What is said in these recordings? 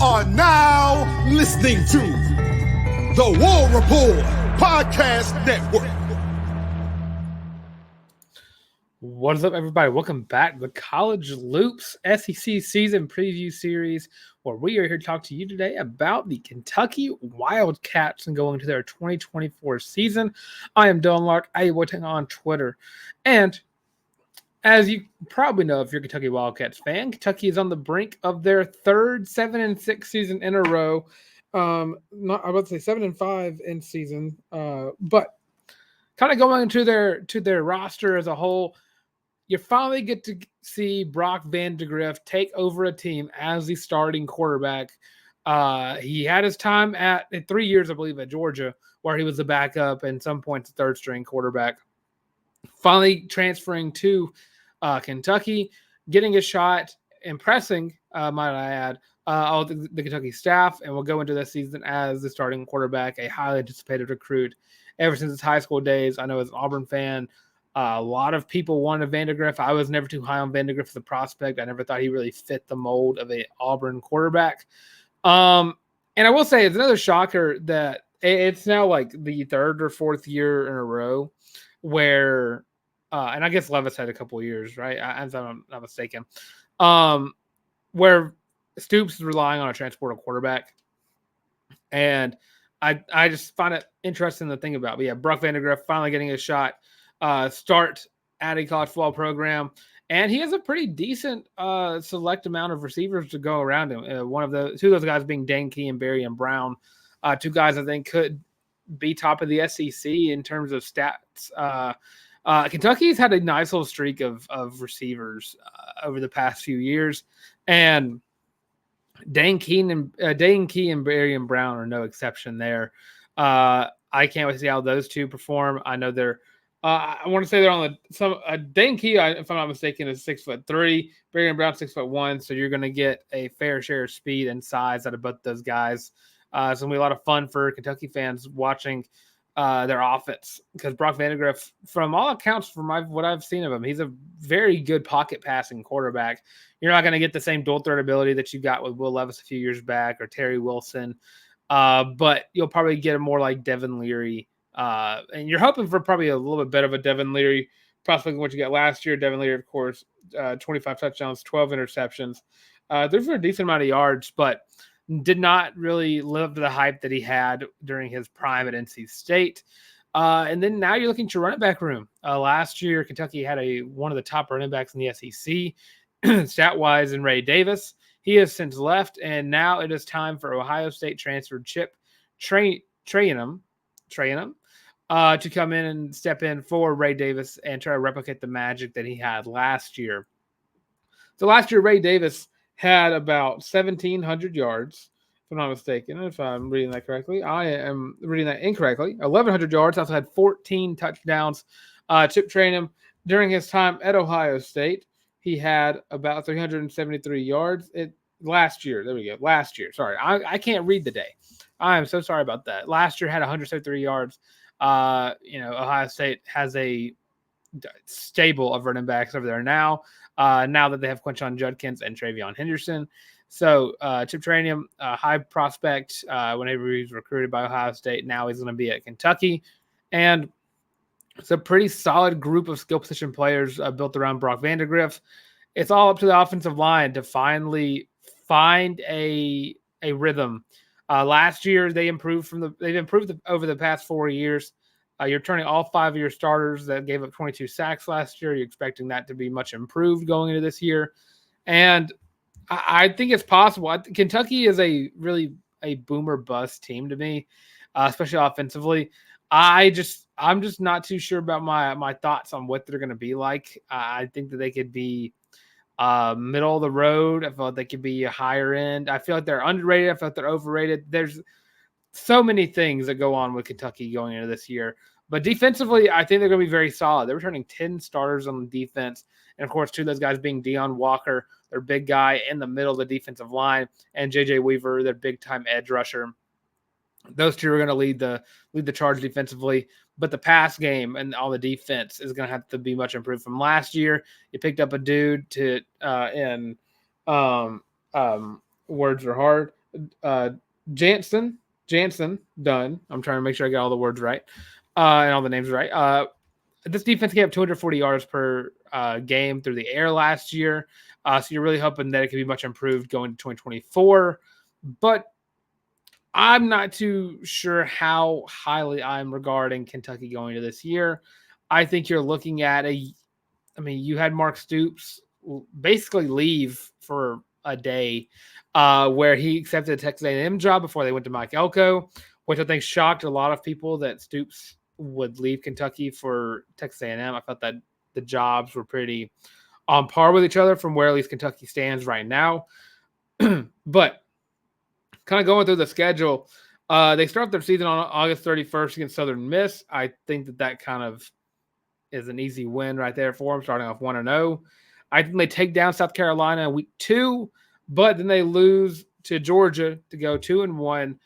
are now listening to the War Report Podcast Network. What is up, everybody? Welcome back to the College Loops SEC Season Preview Series, where we are here to talk to you today about the Kentucky Wildcats and going to their 2024 season. I am Dylan Larck, IEWatching on Twitter. And as you probably know, if you're a Kentucky Wildcats fan, Kentucky is on the brink of their third 7-6 season in a row. I would say 7-5 in season, but kind of going into their roster as a whole, you finally get to see Brock Vandagriff take over a team as the starting quarterback. He had his time at 3 years, I believe, at Georgia, where he was the backup and some points the third string quarterback. Finally transferring to Kentucky, getting a shot, impressing, might I add, all the Kentucky staff, and will go into this season as the starting quarterback, a highly anticipated recruit ever since his high school days. I know as an Auburn fan, a lot of people wanted Vandagriff. I was never too high on Vandagriff as a prospect. I never thought he really fit the mold of an Auburn quarterback. And I will say it's another shocker that it's now like the third or fourth year in a row where and I guess Levis had a couple of years, right? If I'm not mistaken. Where Stoops is relying on a transporter quarterback. And I just find it interesting to think about. But yeah, Brock Vandagriff finally getting a shot, start at a college football program. And he has a pretty decent select amount of receivers to go around him. Two of those guys being Dane Key and Barry and Brown. Two guys I think could be top of the SEC in terms of stats. Kentucky's had a nice little streak of receivers over the past few years, and Dane Key and Barry and Brown are no exception there. I can't wait to see how those two perform. I know they're. I want to say they're on Dane Key, if I'm not mistaken, is 6'3". Barry and Brown 6'1". So you're going to get a fair share of speed and size out of both those guys. It's going to be a lot of fun for Kentucky fans watching their offense, because Brock Vandagriff, from all accounts, from what I've seen of him, he's a very good pocket passing quarterback. You're not going to get the same dual threat ability that you got with Will Levis a few years back or Terry Wilson, but you'll probably get a more like Devin Leary, and you're hoping for probably a little bit better of a Devin Leary prospect than what you got last year. Devin Leary, of course, 25 touchdowns, 12 interceptions. They're for a decent amount of yards, but did not really live up to the hype that he had during his prime at NC State. And then now you're looking to running back room. Last year, Kentucky had one of the top running backs in the SEC, stat-wise, in Ray Davis. He has since left, and now it is time for Ohio State transfer Chip Trayanum to come in and step in for Ray Davis and try to replicate the magic that he had last year. So last year, Ray Davis had about 1,700 yards, if I'm not mistaken. If I'm reading that correctly, I am reading that incorrectly. 1,100 yards. Also had 14 touchdowns. Chip Trayanum, during his time at Ohio State, he had about 373 yards. Last year. There we go. Last year. Sorry, I can't read the day. I am so sorry about that. Last year had 173 yards. Ohio State has a stable of running backs over there now. Now that they have Quinshon Judkins and Travion Henderson. So Chip Trayanum, high prospect whenever he was recruited by Ohio State. Now he's going to be at Kentucky. And it's a pretty solid group of skill position players built around Brock Vandagriff. It's all up to the offensive line to finally find a rhythm. Last year, they've improved over the past 4 years. You're turning all 5 of your starters that gave up 22 sacks last year. You're expecting that to be much improved going into this year. And I think it's possible. Kentucky is a boomer bust team to me, especially offensively. I'm just not too sure about my thoughts on what they're going to be like. I think that they could be middle of the road. I feel like they could be a higher end. I feel like they're underrated. I feel like they're overrated. There's so many things that go on with Kentucky going into this year. But defensively, I think they're going to be very solid. They're returning 10 starters on the defense. And, of course, two of those guys being Deion Walker, their big guy in the middle of the defensive line, and J.J. Weaver, their big-time edge rusher. Those two are going to lead the charge defensively. But the pass game and all the defense is going to have to be much improved from last year. You picked up a dude words are hard. Jansen, Dunn. I'm trying to make sure I got all the words right and all the names right. This defense gave up 240 yards per game through the air last year. So you're really hoping that it could be much improved going to 2024. But I'm not too sure how highly I'm regarding Kentucky going to this year. I think you're looking at you had Mark Stoops basically leave for a day where he accepted a Texas A&M job before they went to Mike Elko, which I think shocked a lot of people that Stoops would leave Kentucky for Texas A&M. I thought that the jobs were pretty on par with each other from where at least Kentucky stands right now. But kind of going through the schedule, they start their season on August 31st against Southern Miss. I think that kind of is an easy win right there for them, starting off 1-0. I think they take down South Carolina in week 2, but then they lose to Georgia to go 2-1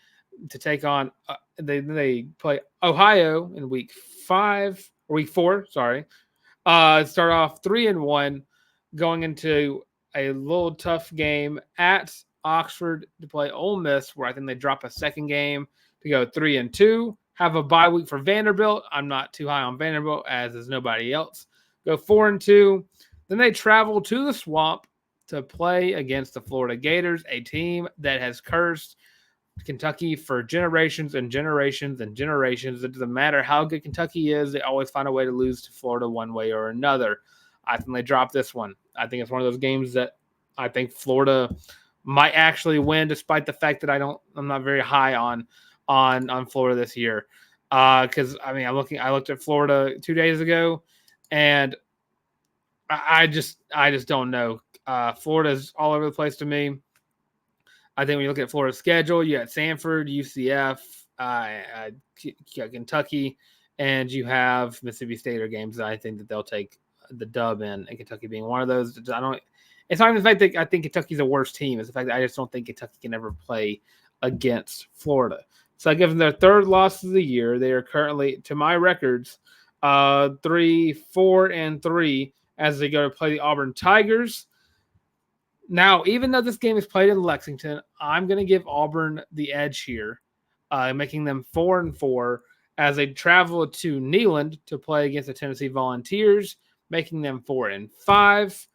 to take on. They play Ohio in week 4. Sorry, start off 3-1, going into a little tough game at Oxford to play Ole Miss, where I think they drop a second game to go 3-2. Have a bye week for Vanderbilt. I'm not too high on Vanderbilt, as is nobody else. Go 4-2. Then they travel to the Swamp to play against the Florida Gators, a team that has cursed Kentucky for generations and generations and generations. It doesn't matter how good Kentucky is, they always find a way to lose to Florida one way or another. I think they drop this one. I think it's one of those games that I think Florida might actually win, despite the fact that I'm not very high on Florida this year. Because I looked at Florida 2 days ago, and I just don't know. Florida's all over the place to me. I think when you look at Florida's schedule, you got Samford, UCF, Kentucky, and you have Mississippi State or games that I think that they'll take the dub in, and Kentucky being one of those. It's not even the fact that I think Kentucky's a worse team. It's the fact that I just don't think Kentucky can ever play against Florida. So I give them their third loss of the year. They are currently, to my records, 3-4-3 as they go to play the Auburn Tigers. Now, even though this game is played in Lexington, I'm going to give Auburn the edge here, making them 4-4 as they travel to Neyland to play against the Tennessee Volunteers, making them 4-5.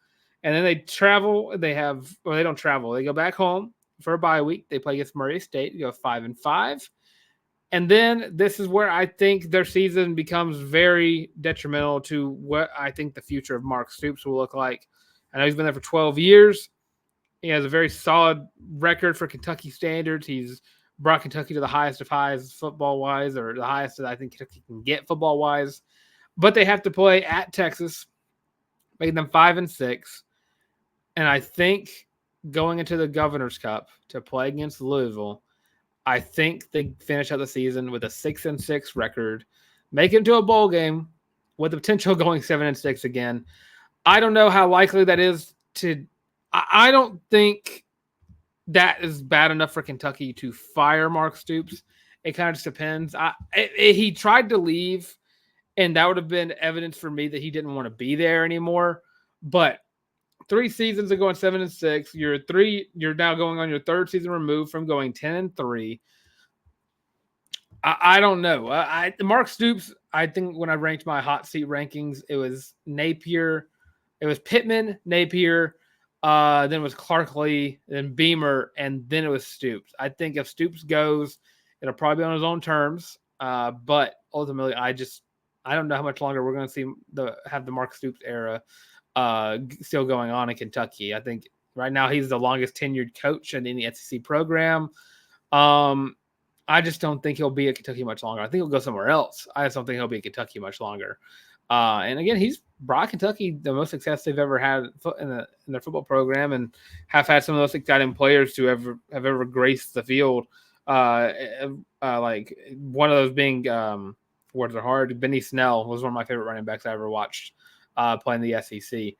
And then they travel. They don't travel. They go back home for a bye week. They play against Murray State. They go 5-5. And then this is where I think their season becomes very detrimental to what I think the future of Mark Stoops will look like. I know he's been there for 12 years. He has a very solid record for Kentucky standards. He's brought Kentucky to the highest of highs football-wise, or the highest that I think Kentucky can get football-wise. But they have to play at Texas, making them 5-6. And I think going into the Governor's Cup to play against Louisville, I think they finish out the season with a 6-6 record, make it to a bowl game with the potential going 7-6 again. I don't know how likely that is to. I don't think that is bad enough for Kentucky to fire Mark Stoops. It kind of just depends. He tried to leave, and that would have been evidence for me that he didn't want to be there anymore. But 3 seasons of going 7-6, you're now going on your third season removed from going 10-3. I don't know. Mark Stoops, I think when I ranked my hot seat rankings, it was Napier, it was Pittman, Napier, then it was Clark Lee, then Beamer, and then it was Stoops. I think if Stoops goes, it'll probably be on his own terms. But ultimately, I don't know how much longer we're going to see have the Mark Stoops era still going on in Kentucky. I think right now he's the longest tenured coach in any SEC program. I just don't think he'll be at Kentucky much longer. I think he'll go somewhere else. I just don't think he'll be at Kentucky much longer. And again, he's brought Kentucky the most success they've ever had in their football program, and have had some of those exciting players to have ever graced the field. Like one of those being words are hard. Benny Snell was one of my favorite running backs I ever watched playing the SEC.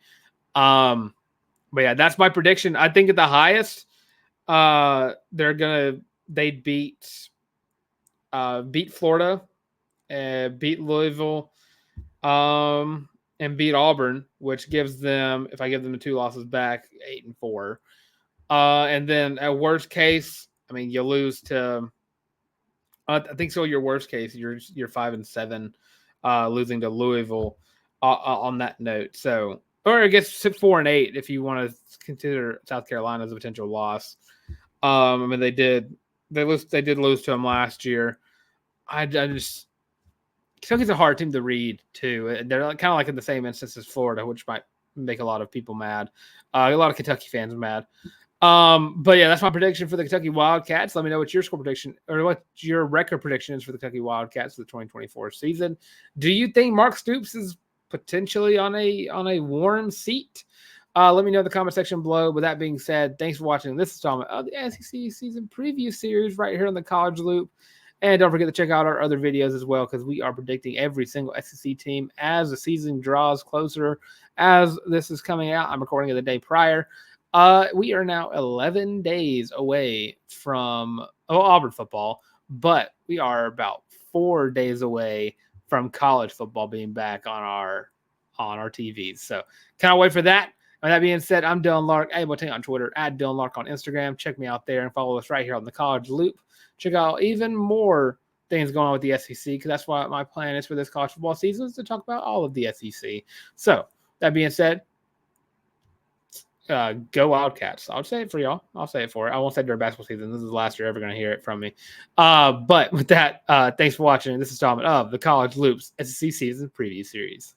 But yeah, that's my prediction. I think at the highest, they'd beat Florida, beat Louisville, and beat Auburn, which gives them, if I give them the 2 losses back, 8-4. And then at worst case, I mean, you lose to. I think so. Your worst case, you're 5-7, losing to Louisville on that note. So, or I guess 4-8 if you want to consider South Carolina as a potential loss. I mean, they did lose to them last year. I just Kentucky's a hard team to read too. They're kind of like in the same instance as Florida, which might make a lot of people mad. A lot of Kentucky fans mad. But yeah, that's my prediction for the Kentucky Wildcats. Let me know what your score prediction or what your record prediction is for the Kentucky Wildcats for the 2024 season. Do you think Mark Stoops is potentially on a warm seat? Let me know in the comment section below. With that being said, thanks for watching this installment of the SEC season preview series right here on the College Loop. And don't forget to check out our other videos as well, because we are predicting every single SEC team as the season draws closer. As this is coming out, I'm recording it the day prior. We are now 11 days away from Auburn football, but we are about 4 days away from college football being back on our TVs. So can't wait for that. With that being said, I'm Dylan Larck. Able to take on Twitter at Dylan Larck on Instagram. Check me out there and follow us right here on the College Loop. Check out even more things going on with the SEC, because that's what my plan is for this college football season, is to talk about all of the SEC. So that being said, go Wildcats. I'll say it for y'all. I'll say it for it. I won't say during basketball season. This is the last you're ever going to hear it from me. But with that, thanks for watching this installment of the College Loops SEC season preview series.